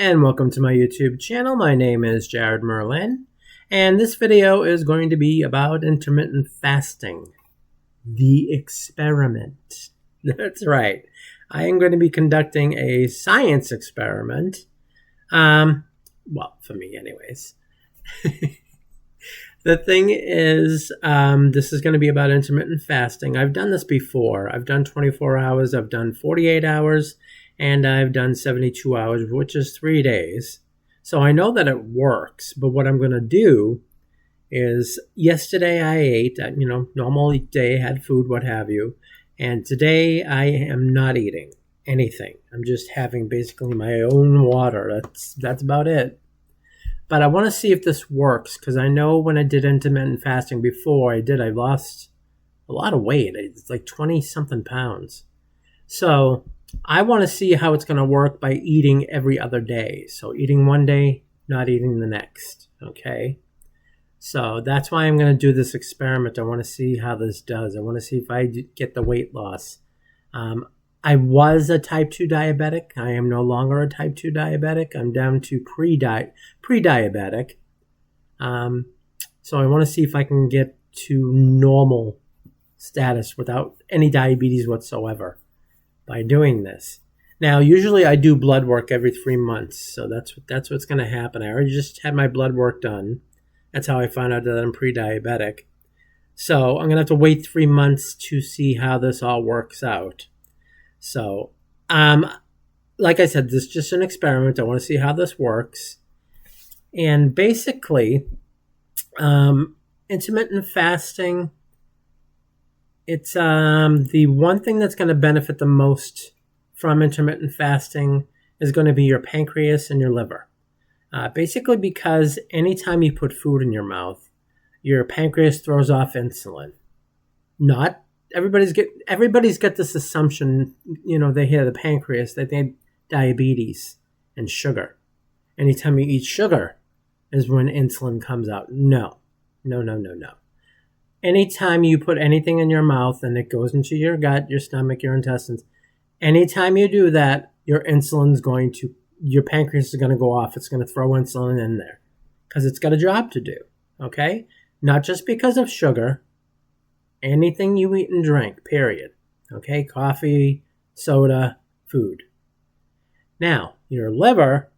And welcome to my YouTube channel. My name is Jared Merlin, and this video is going to be about intermittent fasting, the experiment. That's right. I am going to be conducting a science experiment. Well, for me anyways. The thing is, this is going to be about intermittent fasting. I've done this before. I've done 24 hours, I've done 48 hours, and I've done 72 hours, which is 3 days. So I know that it works, but what I'm going to do is, yesterday I ate, normal day, had food, what have you, and today I am not eating anything. I'm just having basically my own water. That's about it. But I want to see if this works, because I know when I did intermittent fasting before, I lost a lot of weight. It's like 20-something pounds. So I want to see how it's going to work by eating every other day. So eating one day, not eating the next, okay? So that's why I'm going to do this experiment. I want to see how this does. I want to see if I get the weight loss. I was a type 2 diabetic. I am no longer a type 2 diabetic. I'm down to pre-diabetic. So I want to see if I can get to normal status without any diabetes whatsoever by doing this. Now, usually I do blood work every 3 months, so that's what's going to happen. I already just had my blood work done. That's how I found out that I'm pre-diabetic. So I'm going to have to wait 3 months to see how this all works out. So, like I said, this is just an experiment. I want to see how this works. And basically, intermittent fasting, it's the one thing that's going to benefit the most from intermittent fasting is going to be your pancreas and your liver. Basically because anytime you put food in your mouth, your pancreas throws off insulin. Not everybody's got this assumption, they hear the pancreas, they think diabetes and sugar. Anytime you eat sugar is when insulin comes out. No. Anytime you put anything in your mouth and it goes into your gut, your stomach, your intestines, anytime you do that, your pancreas is going to go off. It's going to throw insulin in there because it's got a job to do, okay? Not just because of sugar. Anything you eat and drink, period. Okay, coffee, soda, food. Now, your liver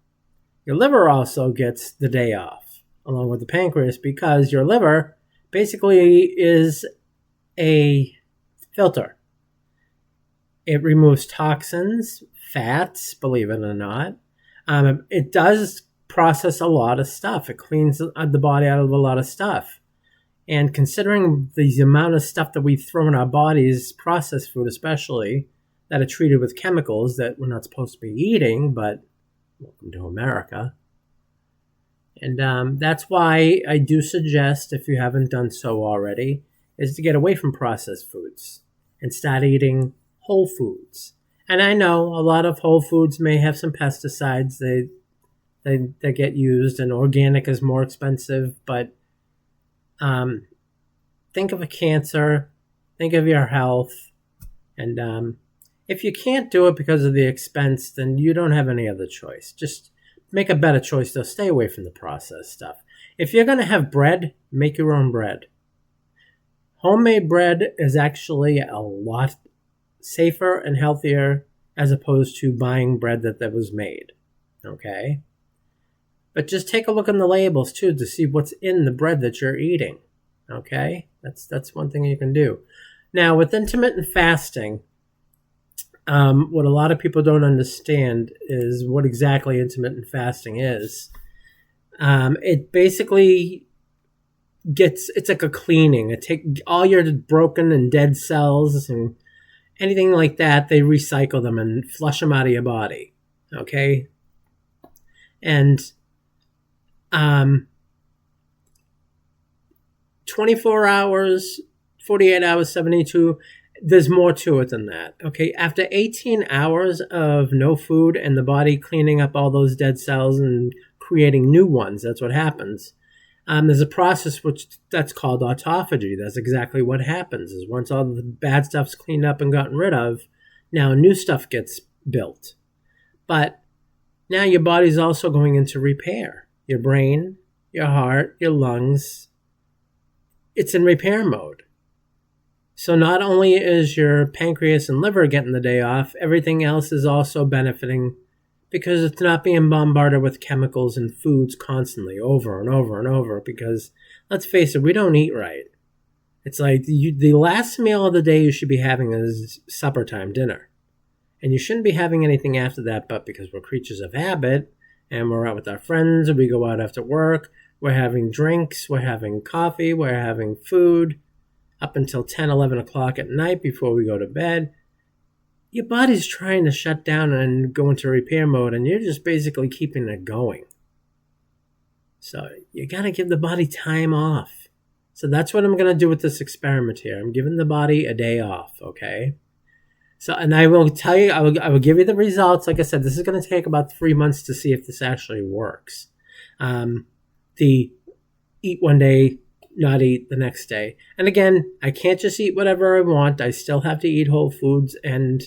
also gets the day off, along with the pancreas, because your liver basically is a filter. It removes toxins, fats, believe it or not. It does process a lot of stuff. It cleans the body out of a lot of stuff. And considering the amount of stuff that we throw in our bodies, processed food especially, that are treated with chemicals that we're not supposed to be eating, but welcome to America. And that's why I do suggest, if you haven't done so already, is to get away from processed foods and start eating whole foods. And I know a lot of whole foods may have some pesticides that get used, and organic is more expensive, but think of a cancer, think of your health, and if you can't do it because of the expense, then you don't have any other choice. Just make a better choice, though. Stay away from the processed stuff. If you're going to have bread, make your own bread. Homemade bread is actually a lot safer and healthier as opposed to buying bread that was made, okay? But just take a look on the labels, too, to see what's in the bread that you're eating, okay? That's one thing you can do. Now, with intermittent fasting, what a lot of people don't understand is what exactly intermittent fasting is. It basically it's like a cleaning. It takes all your broken and dead cells and anything like that, they recycle them and flush them out of your body, okay? And 24 hours, 48 hours, 72, there's more to it than that, okay? After 18 hours of no food and the body cleaning up all those dead cells and creating new ones, that's what happens. There's a process that's called autophagy. That's exactly what happens, is once all the bad stuff's cleaned up and gotten rid of, now new stuff gets built. But Now your body's also going into repair. Your brain, your heart, your lungs, it's in repair mode. So not only is your pancreas and liver getting the day off, everything else is also benefiting because it's not being bombarded with chemicals and foods constantly over and over and over. Because let's face it, we don't eat right. It's like the last meal of the day you should be having is supper time, dinner. And you shouldn't be having anything after that, but because we're creatures of habit and we're out with our friends, and we go out after work, we're having drinks, we're having coffee, we're having food up until 10, 11 o'clock at night before we go to bed. Your body's trying to shut down and go into repair mode, and you're just basically keeping it going. So you got to give the body time off. So that's what I'm going to do with this experiment here. I'm giving the body a day off, okay? So, and I will tell you, I will give you the results. Like I said, this is going to take about 3 months to see if this actually works. The eat one day, not eat the next day. And again, I can't just eat whatever I want. I still have to eat whole foods. And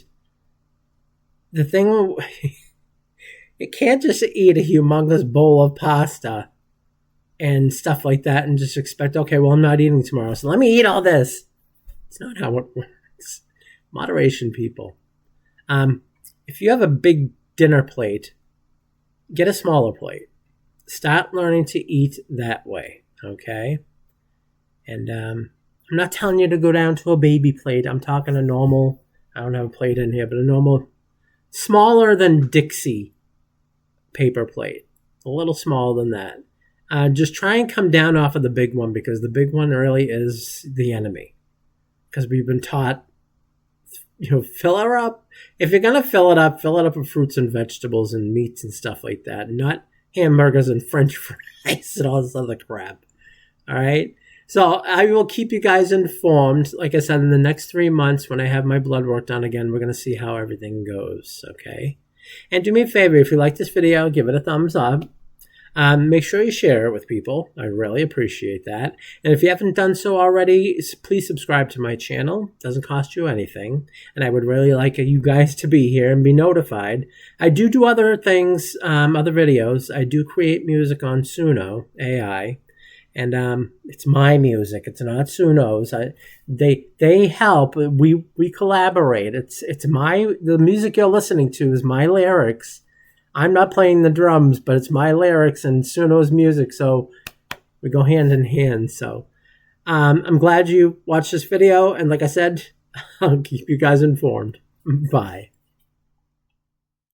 the thing, you can't just eat a humongous bowl of pasta and stuff like that and just expect, okay, well, I'm not eating tomorrow, so let me eat all this. It's not how it works. Moderation, people. If you have a big dinner plate, get a smaller plate. Start learning to eat that way, okay? And I'm not telling you to go down to a baby plate. I'm talking a normal, I don't have a plate in here, but a normal, smaller than Dixie paper plate. A little smaller than that. Just try and come down off of the big one, because the big one really is the enemy. Because we've been taught, fill her up. If you're going to fill it up with fruits and vegetables and meats and stuff like that. Not hamburgers and French fries and all this other crap. All right? So I will keep you guys informed. Like I said, in the next 3 months, when I have my blood work done again, we're going to see how everything goes. Okay? And do me a favor, if you like this video, give it a thumbs up. Make sure you share it with people. I really appreciate that. And if you haven't done so already, please subscribe to my channel. It doesn't cost you anything. And I would really like you guys to be here and be notified. I do other things, other videos. I do create music on Suno AI. And it's my music. It's not Suno's. They help. We collaborate. The music you're listening to is my lyrics. I'm not playing the drums, but it's my lyrics and Suno's music, so we go hand in hand. So I'm glad you watched this video, and like I said, I'll keep you guys informed. Bye.